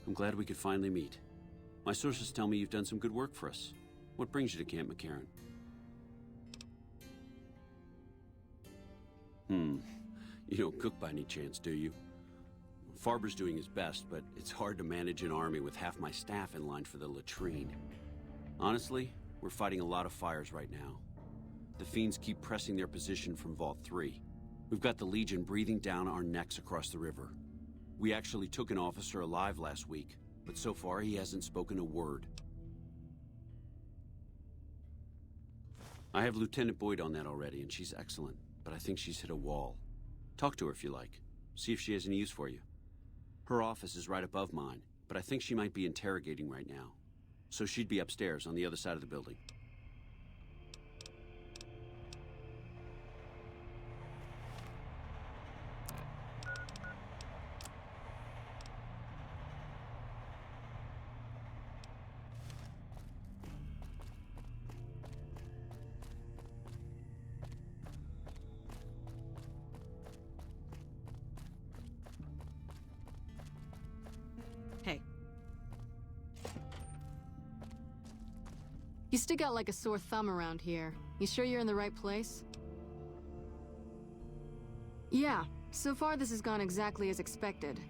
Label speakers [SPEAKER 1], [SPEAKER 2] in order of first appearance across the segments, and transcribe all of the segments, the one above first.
[SPEAKER 1] I'm glad we could finally meet. My sources tell me you've done some good work for us. What brings you to Camp McCarran? You don't cook by any chance, do you? Farber's doing his best, but it's hard to manage an army with half my staff in line for the latrine. Honestly, we're fighting a lot of fires right now. The fiends keep pressing their position from Vault 3. We've got the Legion breathing down our necks across the river. We actually took an officer alive last week, but so far he hasn't spoken a word. I have Lieutenant Boyd on that already, and she's excellent, but I think she's hit a wall. Talk to her if you like. See if she has any use for you. Her office is right above mine, but I think she might be interrogating right now. So she'd be upstairs on the other side of the building.
[SPEAKER 2] Hey. You stick out like a sore thumb around here. You sure you're in the right place? Yeah, so far this has gone exactly as expected.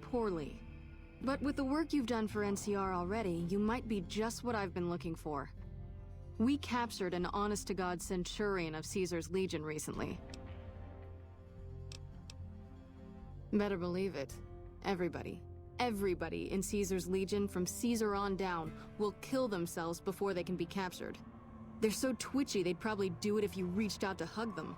[SPEAKER 2] Poorly. But with the work you've done for NCR already, you might be just what I've been looking for. We captured an honest-to-God centurion of Caesar's Legion recently. Better believe it. Everybody in Caesar's Legion, from Caesar on down, will kill themselves before they can be captured. They're so twitchy they'd probably do it if you reached out to hug them.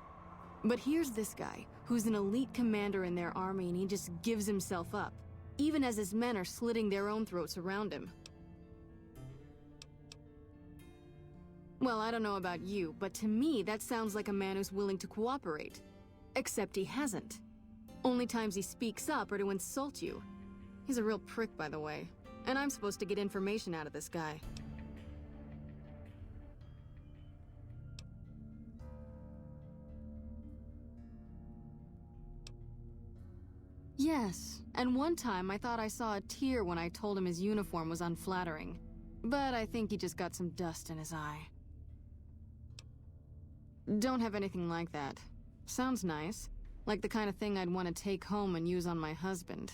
[SPEAKER 2] But here's this guy, who's an elite commander in their army, and he just gives himself up, even as his men are slitting their own throats around him. Well, I don't know about you, but to me that sounds like a man who's willing to cooperate. Except he hasn't. Only times he speaks up are to insult you. He's a real prick, by the way. And I'm supposed to get information out of this guy. Yes, and one time I thought I saw a tear when I told him his uniform was unflattering. But I think he just got some dust in his eye. Don't have anything like that. Sounds nice. Like the kind of thing I'd want to take home and use on my husband.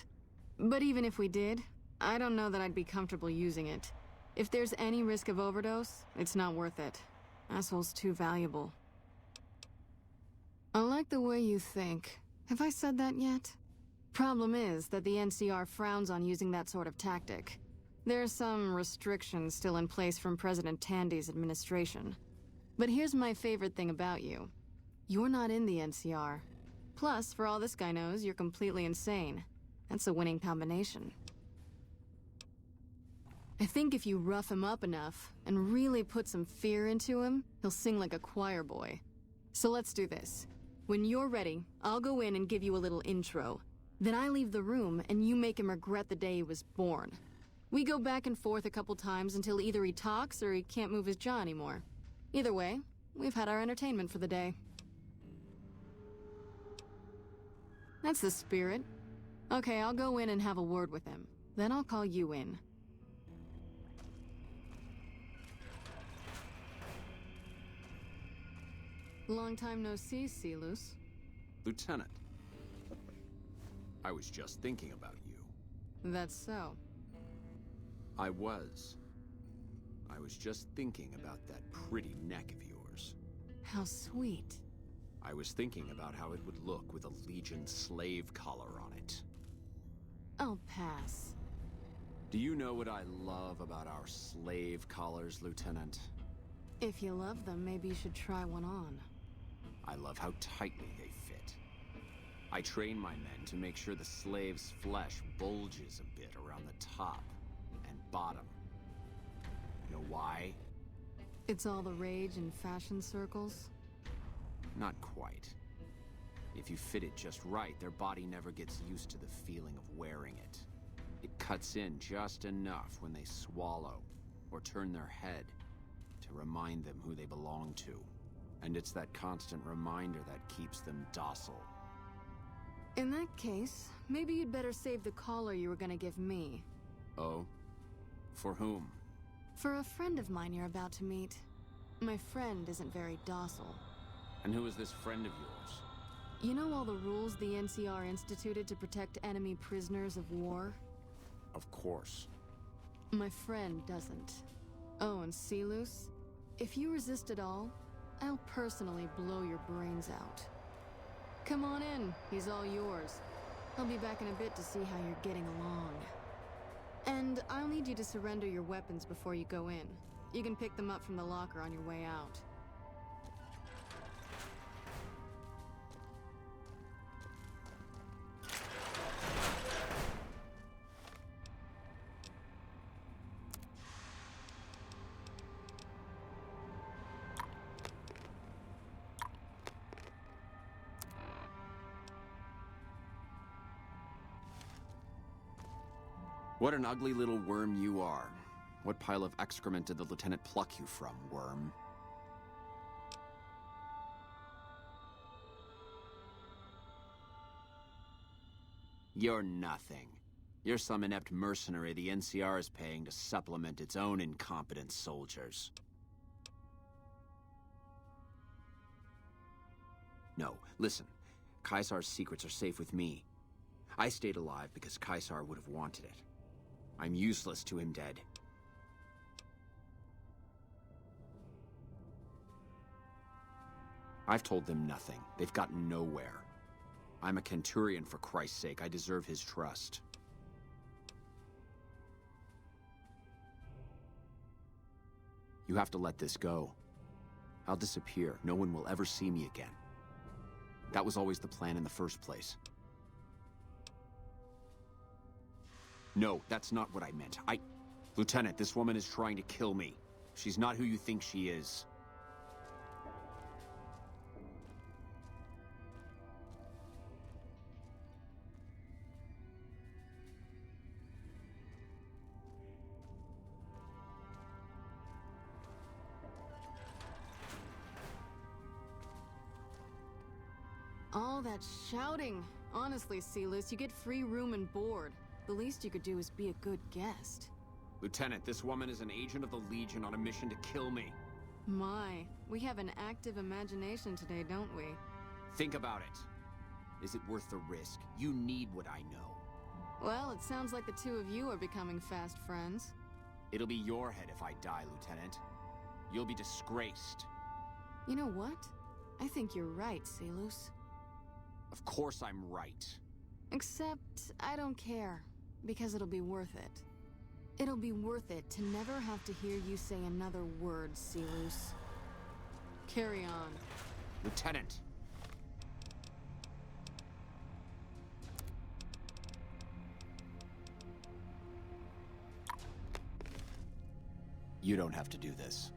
[SPEAKER 2] But even if we did, I don't know that I'd be comfortable using it. If there's any risk of overdose, it's not worth it. Asshole's too valuable. I like the way you think. Have I said that yet? Problem is that the NCR frowns on using that sort of tactic. There's some restrictions still in place from President Tandy's administration. But here's my favorite thing about you. You're not in the NCR. Plus, for all this guy knows, you're completely insane. That's a winning combination. I think if you rough him up enough and really put some fear into him, he'll sing like a choir boy. So let's do this. When you're ready, I'll go in and give you a little intro. Then I leave the room and you make him regret the day he was born. We go back and forth a couple times until either he talks or he can't move his jaw anymore. Either way, we've had our entertainment for the day. That's the spirit. Okay, I'll go in and have a word with him. Then I'll call you in. Long time no see, Silus.
[SPEAKER 3] Lieutenant. I was just thinking about you.
[SPEAKER 2] That's so.
[SPEAKER 3] I was just thinking about that pretty neck of yours.
[SPEAKER 2] How sweet.
[SPEAKER 3] I was thinking about how it would look with a Legion slave collar on it.
[SPEAKER 2] I'll pass.
[SPEAKER 3] Do you know what I love about our slave collars, Lieutenant?
[SPEAKER 2] If you love them, maybe you should try one on.
[SPEAKER 3] I love how tightly they fit. I train my men to make sure the slave's flesh bulges a bit around the top and bottom. You know why?
[SPEAKER 2] It's all the rage in fashion circles?
[SPEAKER 3] Not quite. If you fit it just right, their body never gets used to the feeling of wearing it. It cuts in just enough when they swallow or turn their head to remind them who they belong to. And it's that constant reminder that keeps them docile.
[SPEAKER 2] In that case, maybe you'd better save the collar you were gonna give me.
[SPEAKER 3] Oh? For whom?
[SPEAKER 2] For a friend of mine you're about to meet. My friend isn't very docile.
[SPEAKER 3] And who is this friend of yours?
[SPEAKER 2] You know all the rules the NCR instituted to protect enemy prisoners of war?
[SPEAKER 3] Of course.
[SPEAKER 2] My friend doesn't. Oh, and Silus? If you resist at all, I'll personally blow your brains out. Come on in, he's all yours. I'll be back in a bit to see how you're getting along. And I'll need you to surrender your weapons before you go in. You can pick them up from the locker on your way out.
[SPEAKER 3] What an ugly little worm you are. What pile of excrement did the lieutenant pluck you from, worm? You're nothing. You're some inept mercenary the NCR is paying to supplement its own incompetent soldiers. No, listen. Caesar's secrets are safe with me. I stayed alive because Caesar would have wanted it. I'm useless to him dead. I've told them nothing. They've gotten nowhere. I'm a Centurion, for Christ's sake. I deserve his trust. You have to let this go. I'll disappear. No one will ever see me again. That was always the plan in the first place. No, that's not what I meant. Lieutenant, this woman is trying to kill me. She's not who you think she is.
[SPEAKER 2] All that shouting. Honestly, Silus, you get free room and board. The least you could do is be a good guest.
[SPEAKER 3] Lieutenant, this woman is an agent of the Legion on a mission to kill me.
[SPEAKER 2] My, we have an active imagination today, don't we?
[SPEAKER 3] Think about it. Is it worth the risk? You need what I know.
[SPEAKER 2] Well, it sounds like the two of you are becoming fast friends.
[SPEAKER 3] It'll be your head if I die, Lieutenant. You'll be disgraced.
[SPEAKER 2] You know what? I think you're right, Silus.
[SPEAKER 3] Of course I'm right.
[SPEAKER 2] Except, I don't care. Because it'll be worth it. It'll be worth it to never have to hear you say another word, Silus. Carry on.
[SPEAKER 3] Lieutenant! You don't have to do this.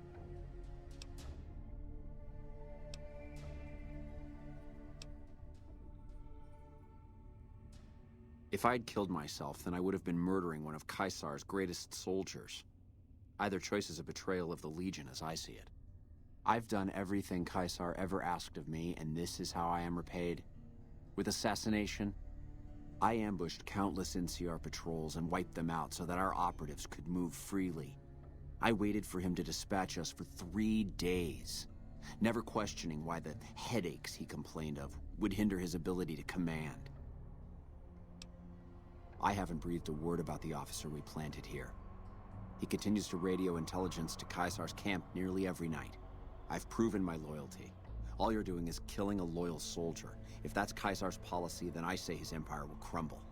[SPEAKER 3] If I'd killed myself, then I would have been murdering one of Caesar's greatest soldiers. Either choice is a betrayal of the Legion, as I see it. I've done everything Caesar ever asked of me, and this is how I am repaid. With assassination, I ambushed countless NCR patrols and wiped them out so that our operatives could move freely. I waited for him to dispatch us for 3 days, never questioning why the headaches he complained of would hinder his ability to command. I haven't breathed a word about the officer we planted here. He continues to radio intelligence to Caesar's camp nearly every night. I've proven my loyalty. All you're doing is killing a loyal soldier. If that's Caesar's policy, then I say his empire will crumble.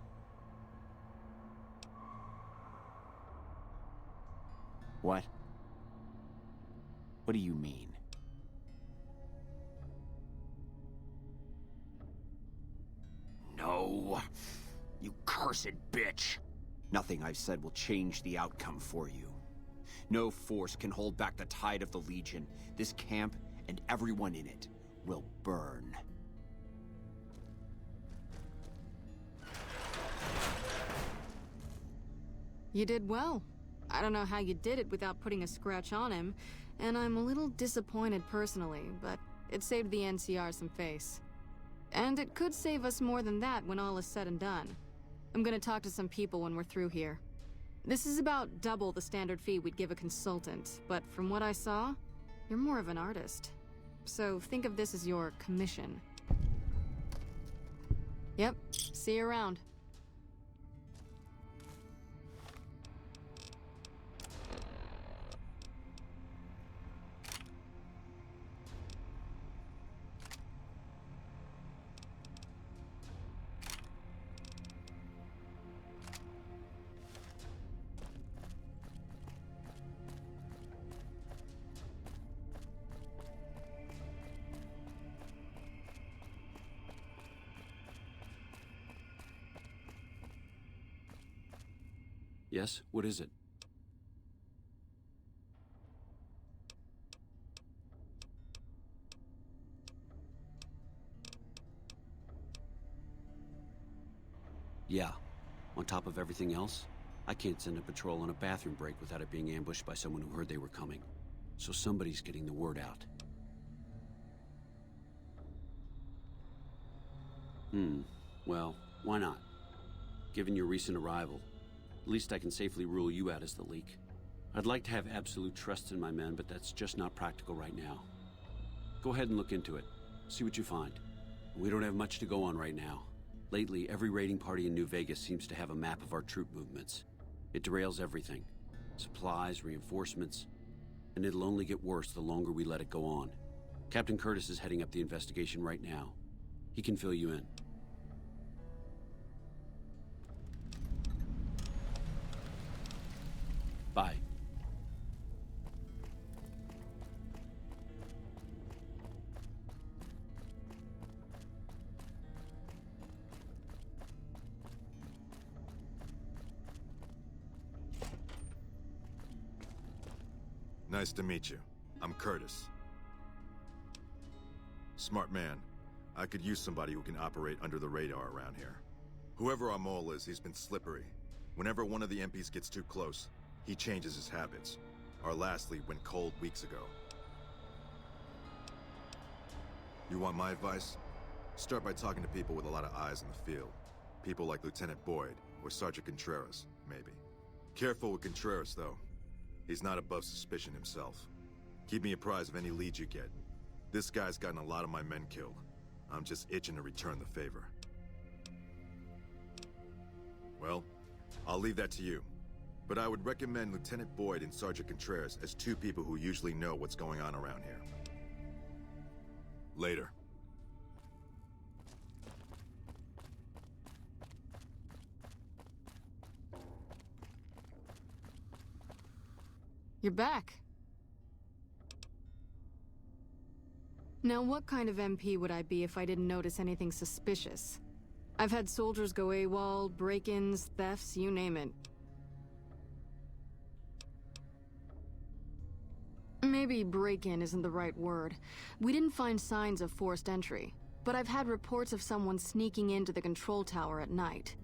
[SPEAKER 3] What? What do you mean? No. You cursed bitch! Nothing I've said will change the outcome for you. No force can hold back the tide of the Legion. This camp and everyone in it will burn.
[SPEAKER 2] You did well. I don't know how you did it without putting a scratch on him, and I'm a little disappointed personally, but it saved the NCR some face. And it could save us more than that when all is said and done. I'm gonna talk to some people when we're through here. This is about double the standard fee we'd give a consultant, but from what I saw, you're more of an artist. So think of this as your commission. Yep, see you around.
[SPEAKER 1] Yes? What is it? Yeah. On top of everything else, I can't send a patrol on a bathroom break without it being ambushed by someone who heard they were coming. So somebody's getting the word out. Well, why not? Given your recent arrival, at least I can safely rule you out as the leak. I'd like to have absolute trust in my men, but that's just not practical right now. Go ahead and look into it. See what you find. We don't have much to go on right now. Lately, every raiding party in New Vegas seems to have a map of our troop movements. It derails everything. Supplies, reinforcements, and it'll only get worse the longer we let it go on. Captain Curtis is heading up the investigation right now. He can fill you in. Bye.
[SPEAKER 4] Nice to meet you. I'm Curtis. Smart man. I could use somebody who can operate under the radar around here. Whoever our mole is, he's been slippery. Whenever one of the MPs gets too close, he changes his habits. Our last lead went cold weeks ago. You want my advice? Start by talking to people with a lot of eyes in the field. People like Lieutenant Boyd, or Sergeant Contreras, maybe. Careful with Contreras, though. He's not above suspicion himself. Keep me apprised of any leads you get. This guy's gotten a lot of my men killed. I'm just itching to return the favor. Well, I'll leave that to you. But I would recommend Lieutenant Boyd and Sergeant Contreras as two people who usually know what's going on around here. Later.
[SPEAKER 2] You're back. Now, what kind of MP would I be if I didn't notice anything suspicious? I've had soldiers go AWOL, break-ins, thefts, you name it. Maybe break-in isn't the right word. We didn't find signs of forced entry, but I've had reports of someone sneaking into the control tower at night.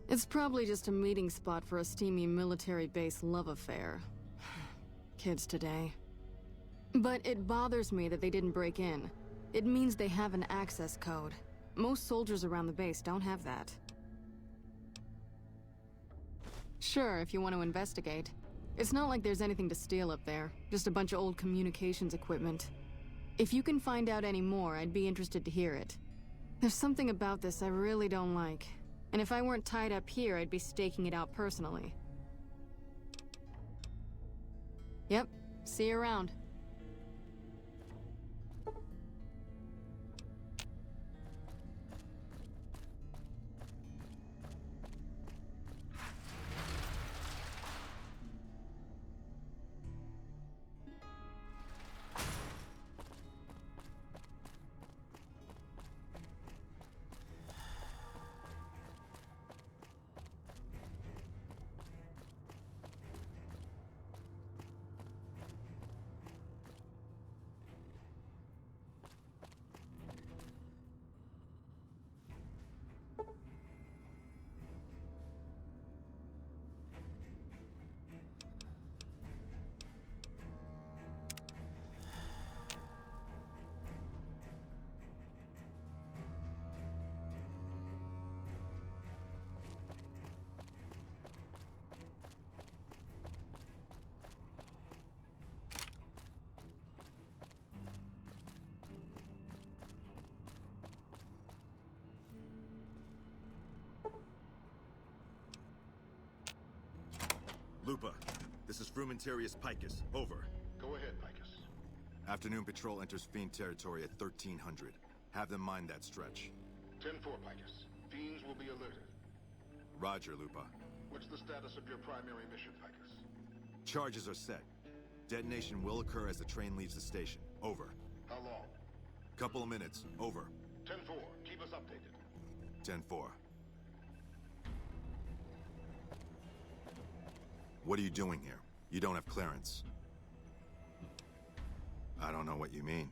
[SPEAKER 2] It's probably just a meeting spot for a steamy military base love affair. Kids today. But it bothers me that they didn't break in. It means they have an access code. Most soldiers around the base don't have that. Sure, if you want to investigate. It's not like there's anything to steal up there, just a bunch of old communications equipment. If you can find out any more, I'd be interested to hear it. There's something about this I really don't like, and if I weren't tied up here, I'd be staking it out personally. Yep, see you around.
[SPEAKER 4] Lupa, this is Frumentarius Picus. Over.
[SPEAKER 5] Go ahead, Picus.
[SPEAKER 4] Afternoon patrol enters Fiend territory at 1300. Have them mind that stretch.
[SPEAKER 5] 10-4, Picus. Fiends will be alerted.
[SPEAKER 4] Roger, Lupa.
[SPEAKER 5] What's the status of your primary mission, Picus?
[SPEAKER 4] Charges are set. Detonation will occur as the train leaves the station. Over.
[SPEAKER 5] How long?
[SPEAKER 4] Couple of minutes. Over.
[SPEAKER 5] 10-4. Keep us updated.
[SPEAKER 4] 10-4. What are you doing here? You don't have clearance. I don't know what you mean.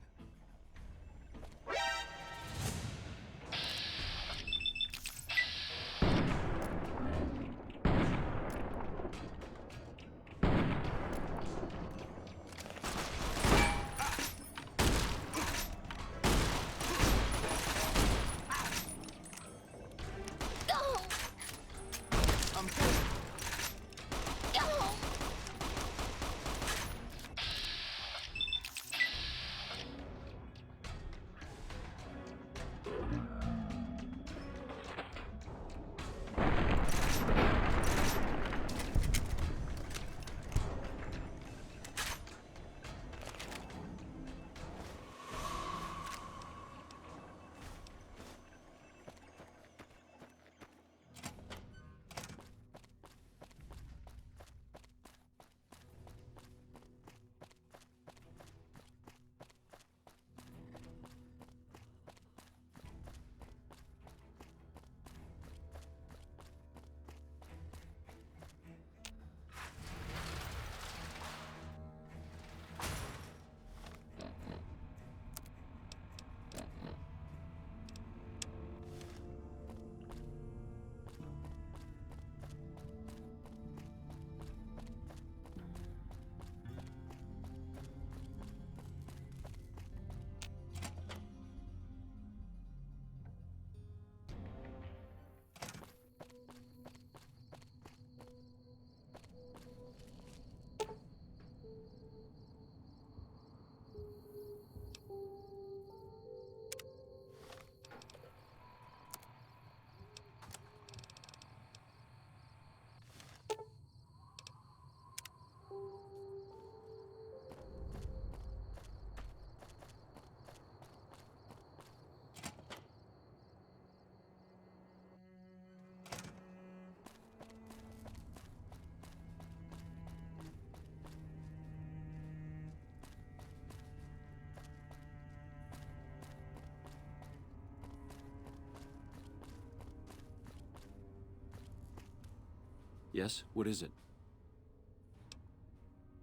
[SPEAKER 1] Yes? What is it?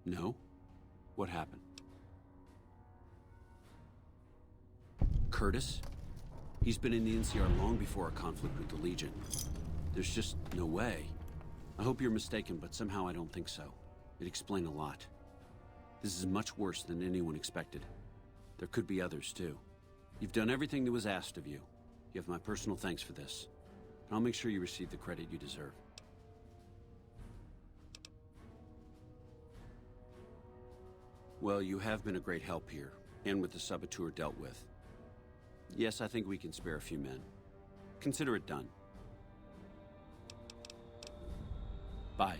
[SPEAKER 1] No? What happened? Curtis? He's been in the NCR long before our conflict with the Legion. There's just no way. I hope you're mistaken, but somehow I don't think so. It'd explain a lot. This is much worse than anyone expected. There could be others, too. You've done everything that was asked of you. You have my personal thanks for this. And I'll make sure you receive the credit you deserve. Well, you have been a great help here, and with the saboteur dealt with. Yes, I think we can spare a few men. Consider it done. Bye.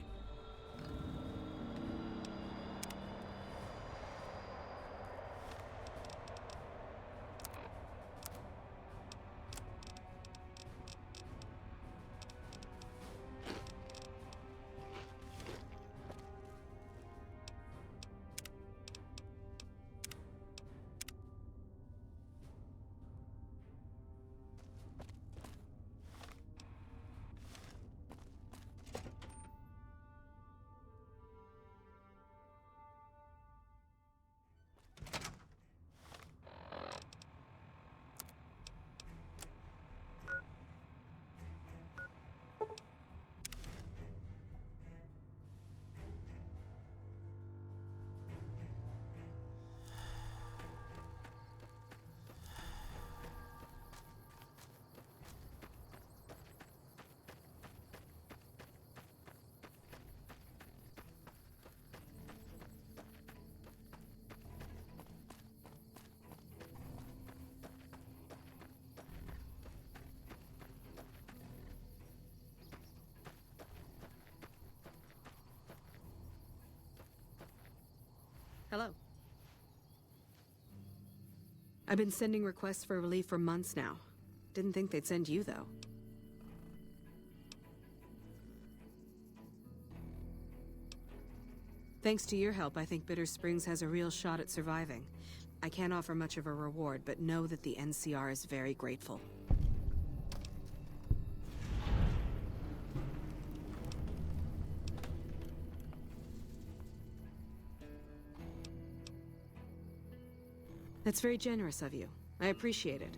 [SPEAKER 6] Hello. I've been sending requests for relief for months now. Didn't think they'd send you, though. Thanks to your help, I think Bitter Springs has a real shot at surviving. I can't offer much of a reward, but know that the NCR is very grateful. That's very generous of you. I appreciate it.